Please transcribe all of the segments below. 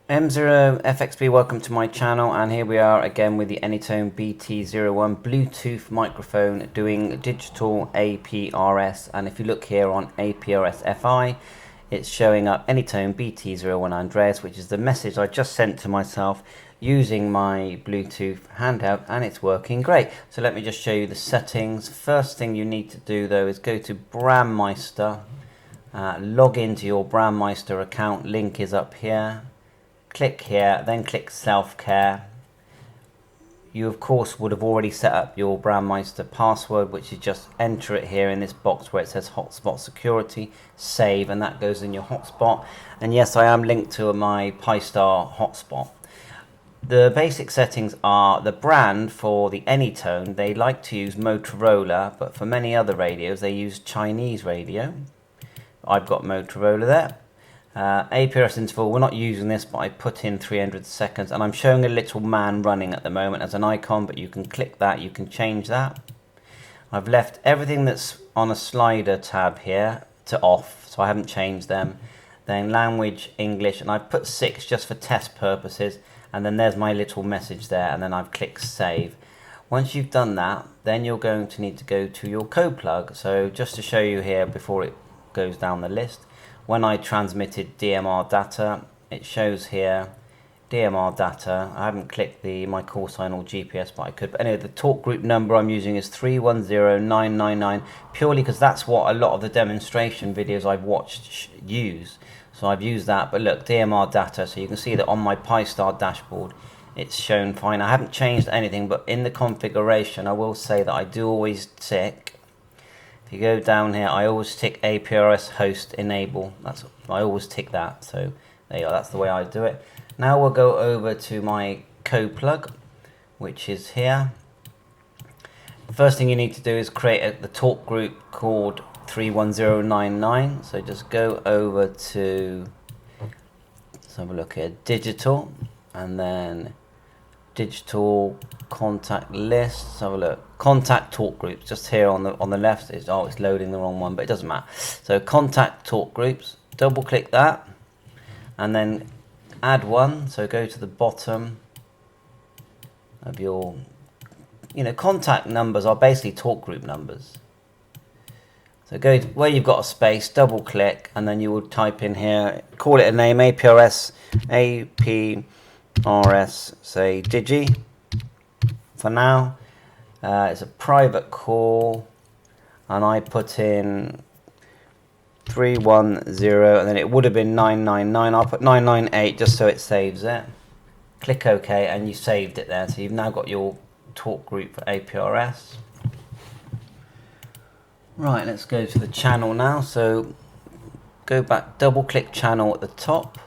M0FXB, welcome to my channel, and here we are again with the Anytone BT-01 Bluetooth microphone doing digital APRS. And if you look here on APRS FI, it's showing up Anytone BT-01 Andreas, which is the message I just sent to myself using my Bluetooth handheld, and it's working great. So let me just show you the settings. First thing you need to do though is go to Brandmeister, log into your Brandmeister account, link is up here. Click here, then click self-care. You of course would have already set up your Brandmeister password, which is just enter it here in this box where it says hotspot security, save, and that goes in your hotspot. And yes, I am linked to my Pi-Star hotspot. The basic settings are the brand for the Anytone. They like to use Motorola, but for many other radios they use Chinese radio. I've got Motorola there. APRS interval, we're not using this, but I put in 300 seconds, and I'm showing a little man running at the moment as an icon, but you can click that, you can change that. I've left everything that's on a slider tab here to off, so I haven't changed them. Then language, English, and I've put 6 just for test purposes, and then there's my little message there, and then I've clicked save. Once you've done that, then you're going to need to go to your code plug. So just to show you here before it goes down the list, when I transmitted DMR data, it shows here DMR data. I haven't clicked my call sign or GPS, but I could. But anyway, the talk group number I'm using is 310999, purely because that's what a lot of the demonstration videos I've watched use. So I've used that. But look, DMR data, so you can see that on my Pi-Star dashboard, it's shown fine. I haven't changed anything, but in the configuration, I will say that I do always tick. If you go down here, I always tick APRS host enable. I always tick that. So there you go. That's the way I do it. Now we'll go over to my code plug, which is here. First thing you need to do is create the talk group called 31099. So just go over to, let's have a look here, digital, and then digital contact list. Let's have a look. Contact talk groups, just here on the left. It's loading the wrong one, but it doesn't matter. So contact talk groups, double click that, and then add one. So go to the bottom of your, contact numbers are basically talk group numbers. So go to where you've got a space, double click, and then you will type in here, call it a name, APRS, say Digi for now. It's a private call, and I put in 310, and then it would have been 999. I'll put 998 just so it saves it. Click OK, and you saved it there. So you've now got your talk group for APRS. Right, let's go to the channel now. So go back, double click channel at the top,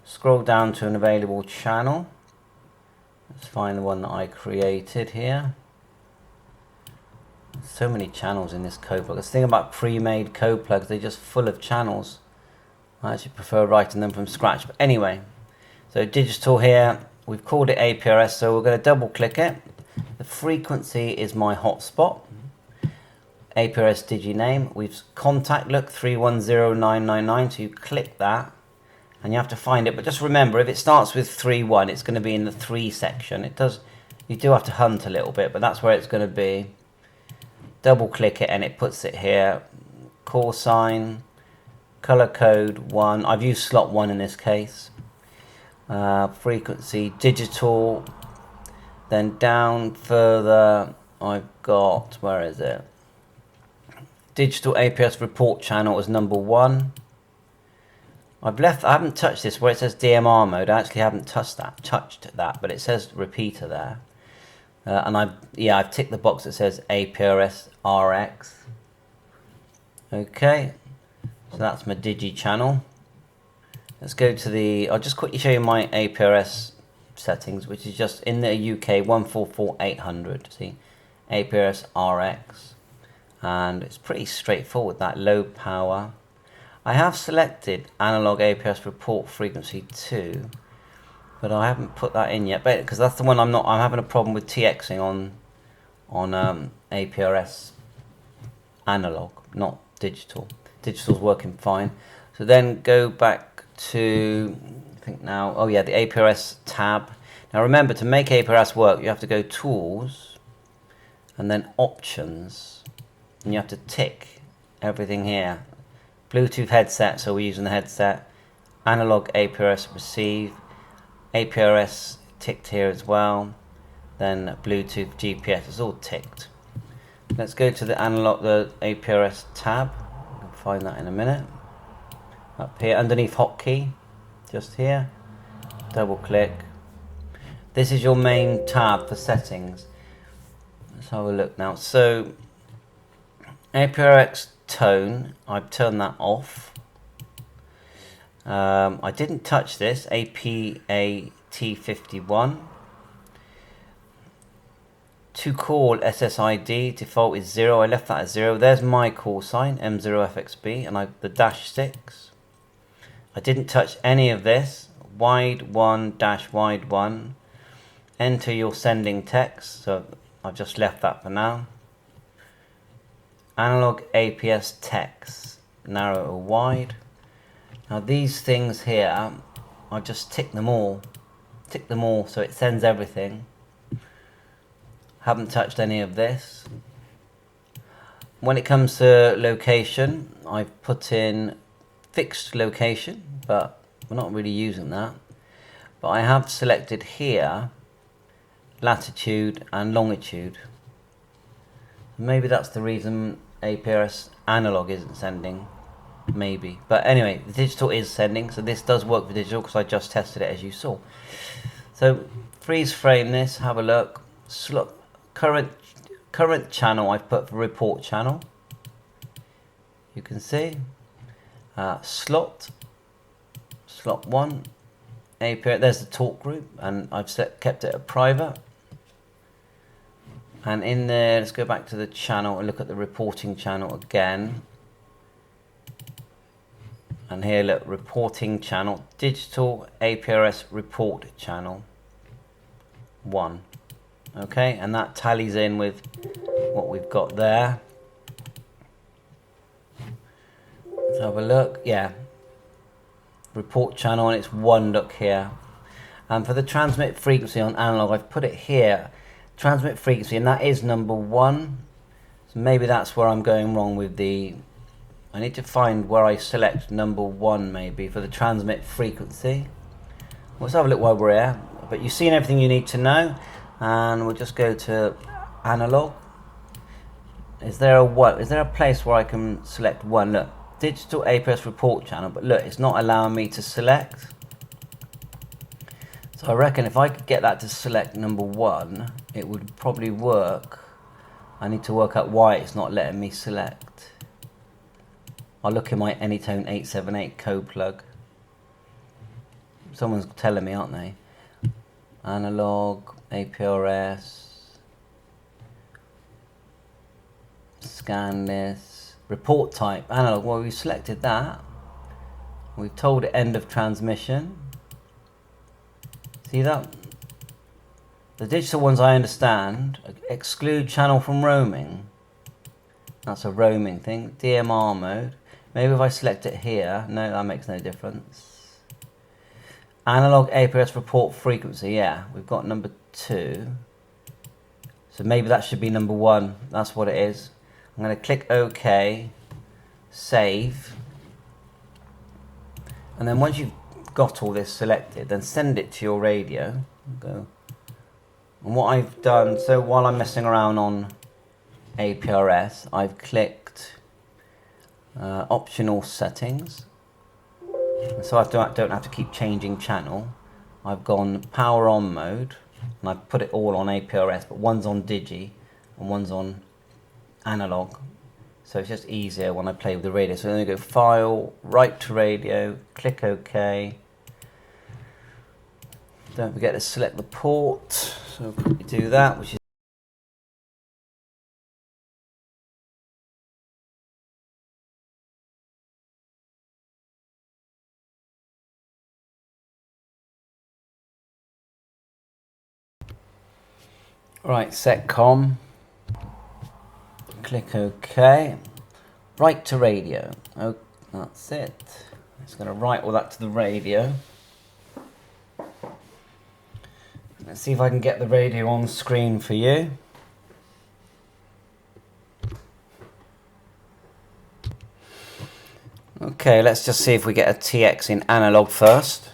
scroll down to an available channel. Let's find the one that I created here. So many channels in this code plug. This thing about pre-made code plugs, they're just full of channels. I actually prefer writing them from scratch. But anyway, so digital here, we've called it APRS, so we're going to double click it. The frequency is my hotspot. APRS digi name. We've contact, look, 310999, so you click that. And you have to find it, but just remember, if it starts with 31, it's going to be in the 3 section. You do have to hunt a little bit, but that's where it's going to be. Double click it and it puts it here. Call sign, color code 1. I've used slot 1 in this case. Frequency, digital. Then down further, I've got, where is it? Digital APRS report channel is number 1. I haven't touched this where it says DMR mode. I actually haven't touched that, but it says repeater there. And I've ticked the box that says APRS RX. Okay, so that's my Digi channel. Let's go to I'll just quickly show you my APRS settings, which is just in the UK 144800. See, APRS RX, and it's pretty straightforward. That low power. I have selected analog APRS report frequency 2, but I haven't put that in yet, because that's the one I'm having a problem with TXing on APRS analog, not digital. Digital's working fine. So then go back to think now, oh yeah, the APRS tab. Now remember, to make APRS work, you have to go Tools, and then Options, and you have to tick everything here. Bluetooth headset, so we're using the headset. Analog APRS receive. APRS ticked here as well. Then Bluetooth GPS is all ticked. Let's go to the analog, the APRS tab. We'll find that in a minute. Up here, underneath hotkey, just here. Double click. This is your main tab for settings. Let's have a look now. So, APRS tone, I've turned that off. I didn't touch this, APAT51. To call SSID, default is 0. I left that at 0. There's my call sign, M0FXB, and the -6. I didn't touch any of this. Wide 1 dash wide 1. Enter your sending text, so I've just left that for now. Analog APS text, narrow or wide. Now these things here, I've just ticked them all. Tick them all so it sends everything. Haven't touched any of this. When it comes to location, I've put in fixed location, but we're not really using that. But I have selected here latitude and longitude. Maybe that's the reason APRS analog isn't sending. Maybe. But anyway, the digital is sending, so this does work for digital because I just tested it as you saw. So freeze frame this, have a look. Current channel I've put for report channel. You can see. Slot 1. APRS, there's the talk group, and I've kept it a private. And in there, let's go back to the channel and look at the reporting channel again. And here, look, reporting channel, digital APRS report channel 1. Okay, and that tallies in with what we've got there. Let's have a look. Yeah, report channel, and it's 1 look here. And for the transmit frequency on analog, I've put it here. Transmit frequency, and that is number 1. So maybe that's where I'm going wrong with the... I need to find where I select number 1 maybe for the transmit frequency. Let's have a look while we're here. But you've seen everything you need to know, and we'll just go to analog. Is there a place where I can select 1? Look, digital APRS report channel, but look, it's not allowing me to select. So I reckon if I could get that to select number 1, it would probably work. I need to work out why it's not letting me select. I'll look in my Anytone 878 code plug. Someone's telling me, aren't they? Analog, APRS, scan this, report type, analog. Well, we've selected that. We've told it end of transmission. See that? The digital ones I understand. Exclude channel from roaming. That's a roaming thing. DMR mode. Maybe if I select it here. No, that makes no difference. Analog APRS report frequency. Yeah, we've got number 2. So maybe that should be number 1. That's what it is. I'm going to click OK. Save. And then once you've got all this selected, then send it to your radio. Go. And what I've done, so while I'm messing around on APRS, I've clicked optional settings. So I don't have to keep changing channel. I've gone power on mode, and I've put it all on APRS, but one's on digi and one's on analog. So it's just easier when I play with the radio. So I'm going to go file, write to radio, click OK. Don't forget to select the port. So quickly do that, which is right, set com. Click OK. Write to radio. Oh, that's it. It's going to write all that to the radio. Let's see if I can get the radio on screen for you. Okay, let's just see if we get a TX in analog first.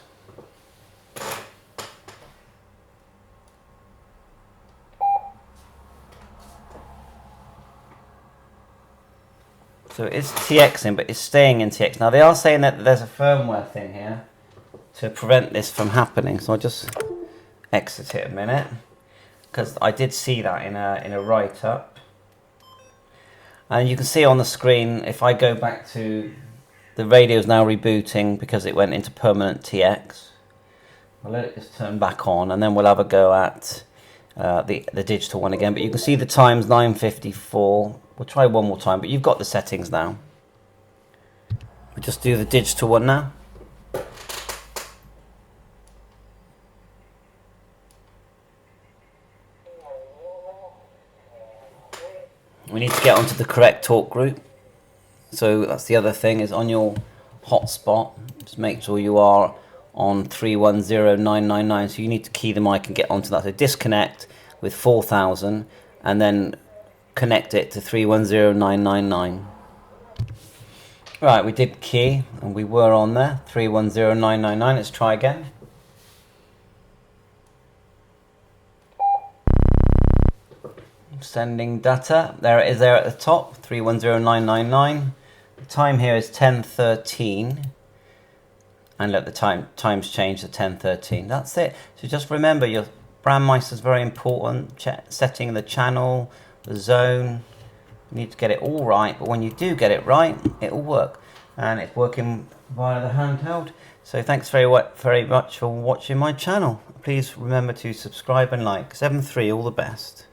So it's TXing, but it's staying in TX. Now they are saying that there's a firmware thing here to prevent this from happening. So I'll just exit it a minute, because I did see that in a write-up. And you can see on the screen, if I go back to the radio is now rebooting because it went into permanent TX. I'll let it just turn back on, and then we'll have a go at the digital one again. But you can see the time's 9:54. We'll try one more time, but you've got the settings now. We'll just do the digital one now. We need to get onto the correct talk group. So that's the other thing, is on your hotspot, just make sure you are on 310.999. So you need to key the mic and get onto that. So disconnect with 4000 and then connect it to 310.999. Right, we did key and we were on there, 310.999. Let's try again. Sending data. There it is there at the top, 310.999. The time here is 10:13, and look, the time's changed to 10:13. That's it. So just remember, your Brandmeister is very important. Setting the channel, the zone. You need to get it all right, but when you do get it right, it will work, and it's working via the handheld. So thanks very much for watching my channel. Please remember to subscribe and like. 7-3, all the best.